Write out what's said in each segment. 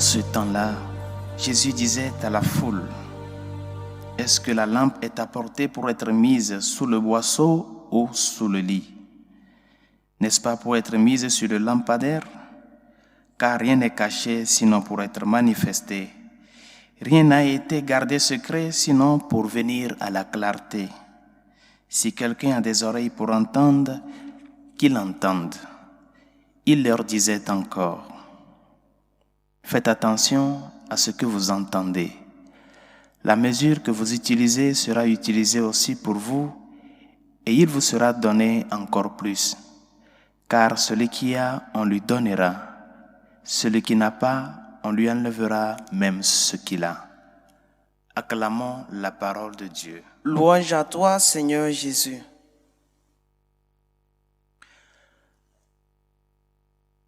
ce temps-là, Jésus disait à la foule, « Est-ce que la lampe est apportée pour être mise sous le boisseau ou sous le lit? N'est-ce pas pour être mise sur le lampadaire? Car rien n'est caché sinon pour être manifesté. Rien n'a été gardé secret sinon pour venir à la clarté. Si quelqu'un a des oreilles pour entendre, qu'il entende. » Il leur disait encore, « Faites attention à ce que vous entendez. La mesure que vous utilisez sera utilisée aussi pour vous, et il vous sera donné encore plus. Car celui qui a, on lui donnera. Celui qui n'a pas, on lui enlèvera même ce qu'il a. » Acclamons la parole de Dieu. Louange à toi, Seigneur Jésus.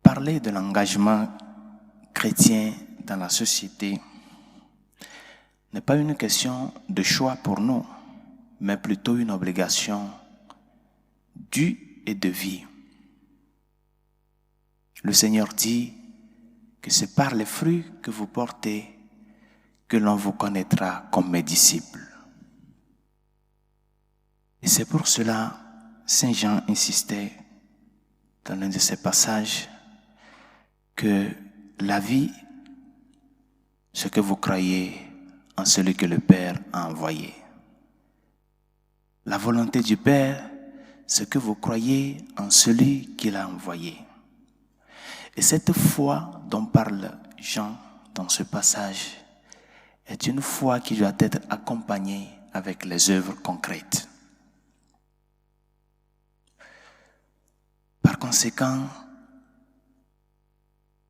Parler de l'engagement chrétien dans la société n'est pas une question de choix pour nous, mais plutôt une obligation due et de vie. Le Seigneur dit que c'est par les fruits que vous portez que l'on vous connaîtra comme mes disciples. Et c'est pour cela Saint Jean insistait dans l'un de ses passages que la vie, ce que vous croyez en celui que le Père a envoyé. La volonté du Père, ce que vous croyez en celui qu'il a envoyé. Et cette foi dont parle Jean dans ce passage est une foi qui doit être accompagnée avec les œuvres concrètes. Par conséquent,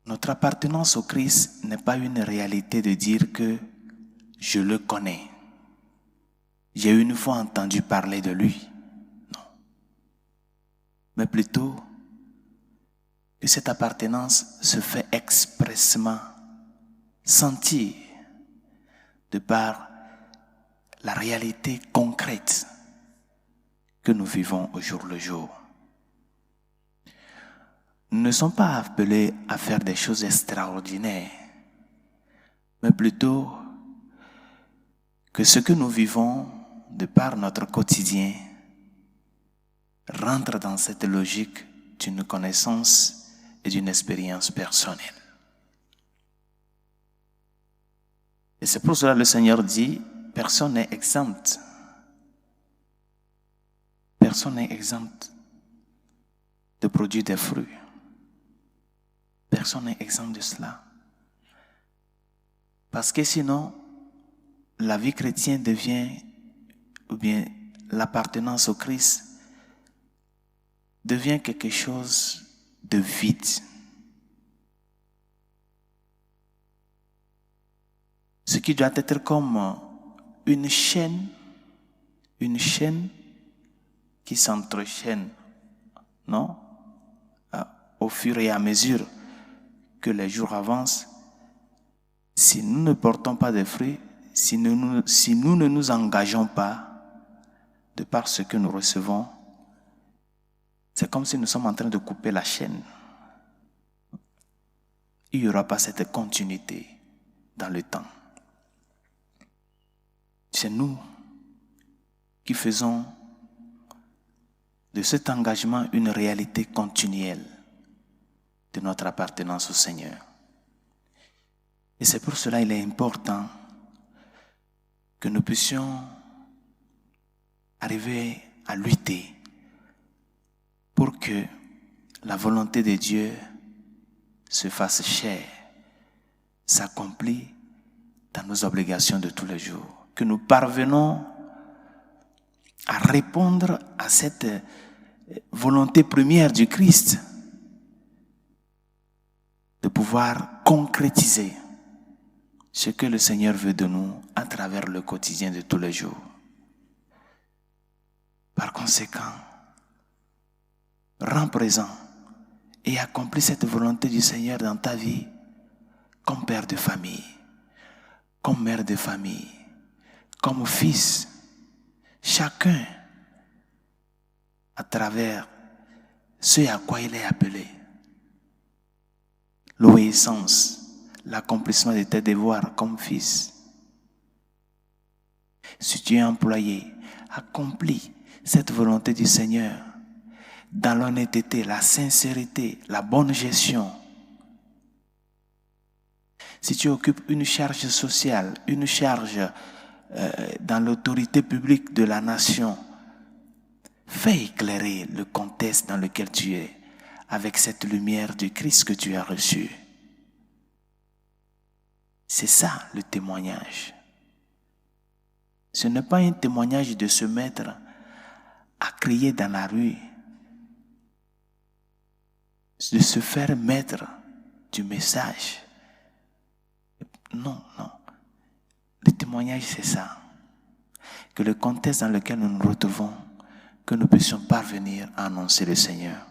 notre appartenance au Christ n'est pas une réalité de dire que je le connais. J'ai une fois entendu parler de lui. Non. Mais plutôt que cette appartenance se fait expressément sentir de par la réalité concrète que nous vivons au jour le jour. Nous ne sommes pas appelés à faire des choses extraordinaires, mais plutôt que ce que nous vivons de par notre quotidien rentre dans cette logique d'une connaissance et d'une expérience personnelle. Et c'est pour cela que le Seigneur dit, personne n'est exempt. Personne n'est exempt de produire des fruits. Personne n'est exempt de cela. Parce que sinon, la vie chrétienne devient, ou bien l'appartenance au Christ devient quelque chose de vide. Ce qui doit être comme une chaîne qui s'entrechaîne, non? Au fur et à mesure que les jours avancent, si nous ne portons pas de fruits, si nous ne nous engageons pas de par ce que nous recevons, c'est comme si nous sommes en train de couper la chaîne. Il n'y aura pas cette continuité dans le temps. C'est nous qui faisons de cet engagement une réalité continuelle de notre appartenance au Seigneur. Et c'est pour cela qu'il est important que nous puissions arriver à lutter pour que la volonté de Dieu se fasse chair, s'accomplit dans nos obligations de tous les jours. Que nous parvenons à répondre à cette volonté première du Christ de pouvoir concrétiser ce que le Seigneur veut de nous à travers le quotidien de tous les jours. Par conséquent, rends présent et accomplis cette volonté du Seigneur dans ta vie comme père de famille, comme mère de famille, comme fils, chacun à travers ce à quoi il est appelé. L'obéissance, l'accomplissement de tes devoirs comme fils. Si tu es employé, accomplis cette volonté du Seigneur dans l'honnêteté, la sincérité, la bonne gestion. Si tu occupes une charge sociale, une charge dans l'autorité publique de la nation, fais éclairer le contexte dans lequel tu es avec cette lumière du Christ que tu as reçue. C'est ça le témoignage. Ce n'est pas un témoignage de se mettre à crier dans la rue, de se faire maître du message. Non. Le témoignage, c'est ça. Que le contexte dans lequel nous nous retrouvons, que nous puissions parvenir à annoncer le Seigneur.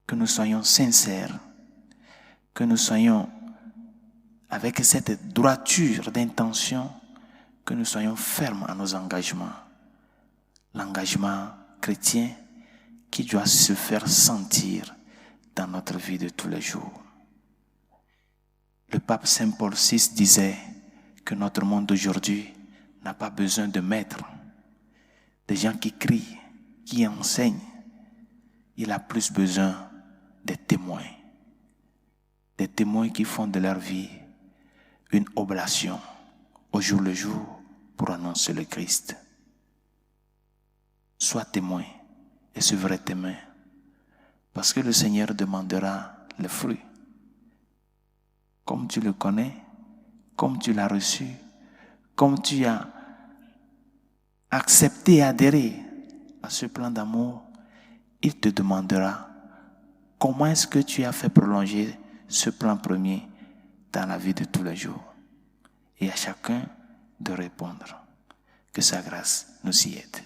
Que nous soyons sincères, que nous soyons avec cette droiture d'intention, que nous soyons fermes à nos engagements. L'engagement chrétien qui doit se faire sentir dans notre vie de tous les jours. Le pape Saint Paul VI disait que notre monde d'aujourd'hui n'a pas besoin de maîtres, des gens qui crient, qui enseignent. Il a plus besoin des témoins qui font de leur vie une oblation au jour le jour pour annoncer le Christ. Sois témoin et ce vrai témoin, parce que le Seigneur demandera le fruit. Comme tu le connais, comme tu l'as reçu, comme tu as accepté et adhéré à ce plan d'amour, il te demandera comment est-ce que tu as fait prolonger ce plan premier dans la vie de tous les jours. Et à chacun de répondre. Que sa grâce nous y aide.